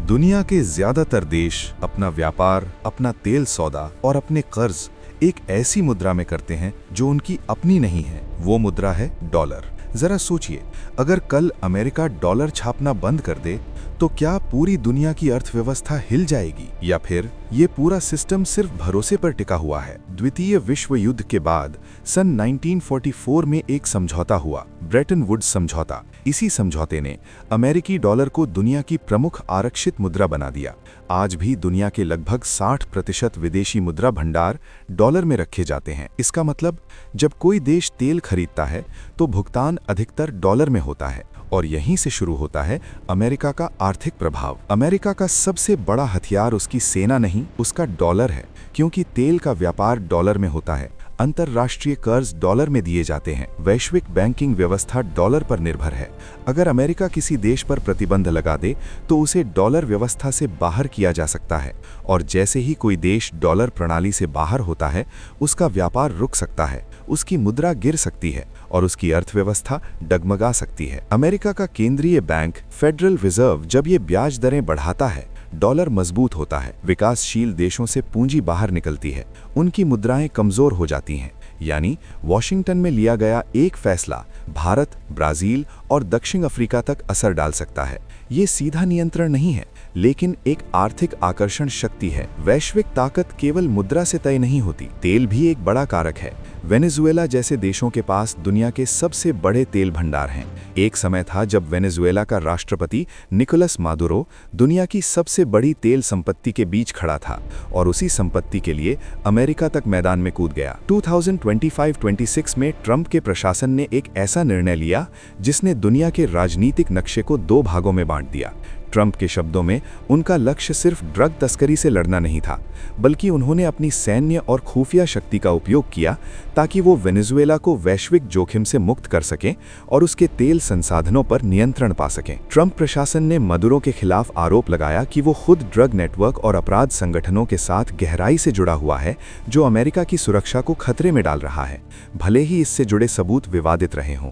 दुनिया के ज्यादातर देश अपना व्यापार, अपना तेल सौदा और अपने कर्ज एक ऐसी मुद्रा में करते हैं जो उनकी अपनी नहीं है। वो मुद्रा है डॉलर। जरा सोचिए, अगर कल अमेरिका डॉलर छापना बंद कर दे तो क्या पूरी दुनिया की अर्थव्यवस्था हिल जाएगी, या फिर ये पूरा सिस्टम सिर्फ भरोसे पर टिका हुआ है? द्वितीय विश्व युद्ध के बाद सन 1944 में एक समझौता हुआ, ब्रेटन वुड्स समझौता। इसी समझौते ने अमेरिकी डॉलर को दुनिया की प्रमुख आरक्षित मुद्रा बना दिया। आज भी दुनिया के लगभग 60% विदेशी मुद्रा भंडार डॉलर में रखे जाते हैं। इसका मतलब जब कोई देश तेल खरीदता है तो भुगतान अधिकतर डॉलर में होता है, और यहीं से शुरू होता है अमेरिका का आर्थिक प्रभाव। अमेरिका का सबसे बड़ा हथियार उसकी सेना नहीं, उसका डॉलर है, क्योंकि तेल का व्यापार डॉलर में होता है। अंतर्राष्ट्रीय कर्ज डॉलर में दिए जाते हैं। वैश्विक बैंकिंग व्यवस्था डॉलर पर निर्भर है। अगर अमेरिका किसी देश पर प्रतिबंध लगा दे तो उसे डॉलर व्यवस्था से बाहर किया जा सकता है, और जैसे ही कोई देश डॉलर प्रणाली से बाहर होता है उसका व्यापार रुक सकता है, उसकी मुद्रा गिर सकती है और उसकी अर्थव्यवस्था डगमगा सकती है। अमेरिका का केंद्रीय बैंक फेडरल रिजर्व जब ये ब्याज दरें बढ़ाता है, डॉलर मजबूत होता है। विकासशील देशों से पूंजी बाहर निकलती है, उनकी मुद्राएं कमजोर हो जाती हैं। यानी वॉशिंगटन में लिया गया एक फैसला भारत, ब्राजील और दक्षिण अफ्रीका तक असर डाल सकता है। ये सीधा नियंत्रण नहीं है, लेकिन एक आर्थिक आकर्षण शक्ति है। वैश्विक ताकत केवल मुद्रा से तय नहीं होती। तेल भी एक बड़ा कारक है। वेनेजुएला जैसे देशों के पास दुनिया के सबसे बड़े तेल भंडार हैं। एक समय था जब वेनेजुएला का राष्ट्रपति निकोलस मादुरो दुनिया की सबसे बड़ी तेल संपत्ति के बीच खड़ा था, और उसी संपत्ति के लिए अमेरिका तक मैदान में कूद गया। 2025-26 में ट्रंप के प्रशासन ने एक ऐसा निर्णय लिया जिसने दुनिया के राजनीतिक नक्शे को दो भागों में बांट दिया। ट्रंप के शब्दों में उनका लक्ष्य सिर्फ ड्रग तस्करी से लड़ना नहीं था, बल्कि उन्होंने अपनी सैन्य और खुफिया शक्ति का उपयोग किया ताकि वो वेनेजुएला को वैश्विक जोखिम से मुक्त कर सकें और उसके तेल संसाधनों पर नियंत्रण पा सकें। ट्रंप प्रशासन ने मदुरो के खिलाफ आरोप लगाया कि वो खुद ड्रग नेटवर्क और अपराध संगठनों के साथ गहराई से जुड़ा हुआ है, जो अमेरिका की सुरक्षा को खतरे में डाल रहा है, भले ही इससे जुड़े सबूत विवादित रहे हों।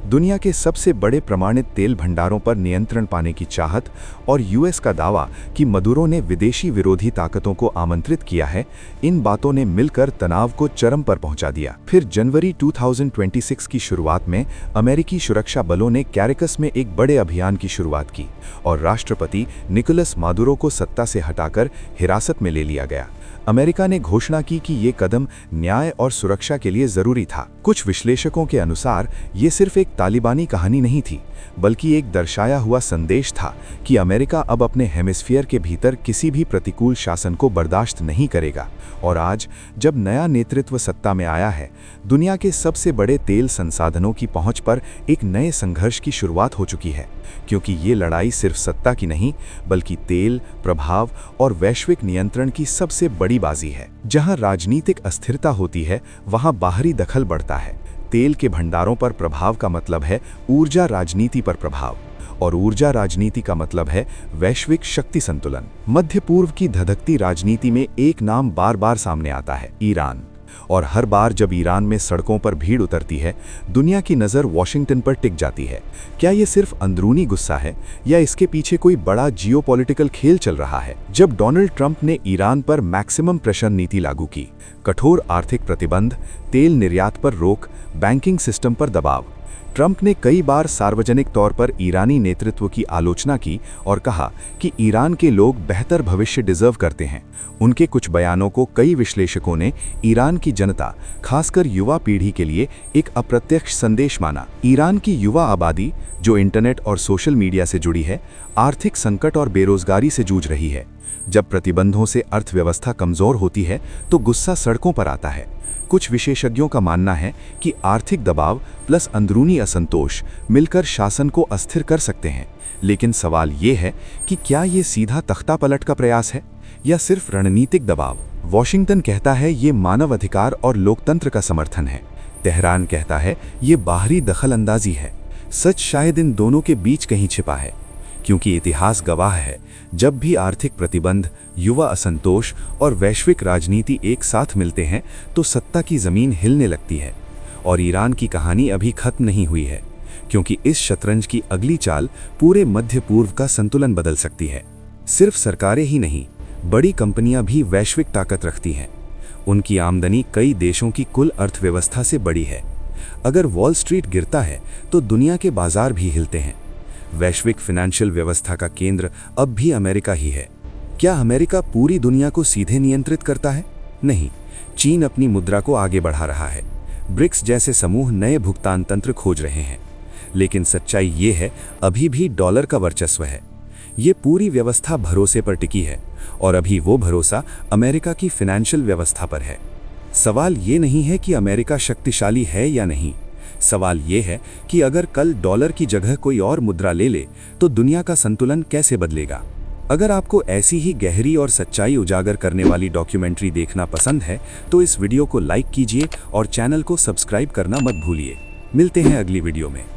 दुनिया के सबसे बड़े प्रमाणित तेल भंडारों पर नियंत्रण पाने की चाहत और यूएस का दावा कि मदुरो ने विदेशी विरोधी ताकतों को आमंत्रित किया है, इन बातों ने मिलकर तनाव को चरम पर पहुंचा दिया। फिर जनवरी 2026 की शुरुआत में अमेरिकी सुरक्षा बलों ने कैरिकस में एक बड़े अभियान की शुरुआत की और राष्ट्रपति निकोलस मादुरो को सत्ता से हटाकर हिरासत में ले लिया गया। अमेरिका ने घोषणा की कि ये कदम न्याय और सुरक्षा के लिए जरूरी था। कुछ विश्लेषकों के अनुसार ये सिर्फ एक तालिबानी कहानी नहीं थी, बल्कि एक दर्शाया हुआ संदेश था कि अमेरिका अब अपने हेमिस्फीयर के भीतर किसी भी प्रतिकूल शासन को बर्दाश्त नहीं करेगा। और आज जब नया नेतृत्व सत्ता में आया है, दुनिया के सबसे बड़े तेल संसाधनों की पहुंच पर एक नए संघर्ष की शुरुआत हो चुकी है, क्योंकि ये लड़ाई सिर्फ सत्ता की नहीं, बल्कि तेल, प्रभाव और वैश्विक नियंत्रण की सबसे बड़ी बाजी है। जहां राजनीतिक अस्थिरता होती है, वहां बाहरी दखल बढ़ता है। तेल के भंडारों पर प्रभाव का मतलब है ऊर्जा राजनीति पर प्रभाव, और ऊर्जा राजनीति का मतलब है वैश्विक शक्ति संतुलन। मध्य पूर्व की धधकती राजनीति में एक नाम बार बार सामने आता है, ईरान। और हर बार जब ईरान में सड़कों पर भीड़ उतरती है, दुनिया की नज़र वॉशिंगटन पर टिक जाती है। क्या ये सिर्फ अंदरूनी गुस्सा है, या इसके पीछे कोई बड़ा जियोपॉलिटिकल खेल चल रहा है? जब डोनाल्ड ट्रंप ने ईरान पर मैक्सिमम प्रेशर नीति लागू की, कठोर आर्थिक प्रतिबंध, तेल निर्यात पर रोक, बैंकिंग सिस्टम पर दबाव, ट्रंप ने कई बार सार्वजनिक तौर पर ईरानी नेतृत्व की आलोचना की और कहा कि ईरान के लोग बेहतर भविष्य डिजर्व करते हैं। उनके कुछ बयानों को कई विश्लेषकों ने ईरान की जनता, खासकर युवा पीढ़ी के लिए एक अप्रत्यक्ष संदेश माना। ईरान की युवा आबादी, जो इंटरनेट और सोशल मीडिया से जुड़ी है, आर्थिक संकट और बेरोजगारी से जूझ रही है। जब प्रतिबंधों से अर्थव्यवस्था कमजोर होती है तो गुस्सा सड़कों पर आता है। कुछ विशेषज्ञों का मानना है कि आर्थिक दबाव प्लस अंदरूनी असंतोष मिलकर शासन को अस्थिर कर सकते हैं। लेकिन सवाल ये है कि क्या ये सीधा तख्ता पलट का प्रयास है या सिर्फ रणनीतिक दबाव? वॉशिंगटन कहता है ये मानव अधिकार और लोकतंत्र का समर्थन है। तेहरान कहता है ये बाहरी दखल अंदाजी है। सच शायद इन दोनों के बीच कहीं छिपा है, क्योंकि इतिहास गवाह है, जब भी आर्थिक प्रतिबंध, युवा असंतोष और वैश्विक राजनीति एक साथ मिलते हैं तो सत्ता की जमीन हिलने लगती है। और ईरान की कहानी अभी खत्म नहीं हुई है, क्योंकि इस शतरंज की अगली चाल पूरे मध्य पूर्व का संतुलन बदल सकती है। सिर्फ सरकारें ही नहीं, बड़ी कंपनियां भी वैश्विक ताकत रखती हैं। उनकी आमदनी कई देशों की कुल अर्थव्यवस्था से बड़ी है। अगर वॉल स्ट्रीट गिरता है तो दुनिया के बाजार भी हिलते हैं। वैश्विक फाइनेंशियल व्यवस्था का केंद्र अब भी अमेरिका ही है। क्या अमेरिका पूरी दुनिया को सीधे नियंत्रित करता है? नहीं, चीन अपनी मुद्रा को आगे बढ़ा रहा है। ब्रिक्स जैसे समूह नए भुगतान तंत्र खोज रहे हैं। लेकिन सच्चाई ये है, अभी भी डॉलर का वर्चस्व है। ये पूरी व्यवस्था भरोसे पर टिकी है और अभी वो भरोसा अमेरिका की फाइनेंशियल व्यवस्था पर है। सवाल ये नहीं है कि अमेरिका शक्तिशाली है या नहीं, सवाल ये है कि अगर कल डॉलर की जगह कोई और मुद्रा ले ले तो दुनिया का संतुलन कैसे बदलेगा। अगर आपको ऐसी ही गहरी और सच्चाई उजागर करने वाली डॉक्यूमेंट्री देखना पसंद है तो इस वीडियो को लाइक कीजिए और चैनल को सब्सक्राइब करना मत भूलिए। मिलते हैं अगली वीडियो में।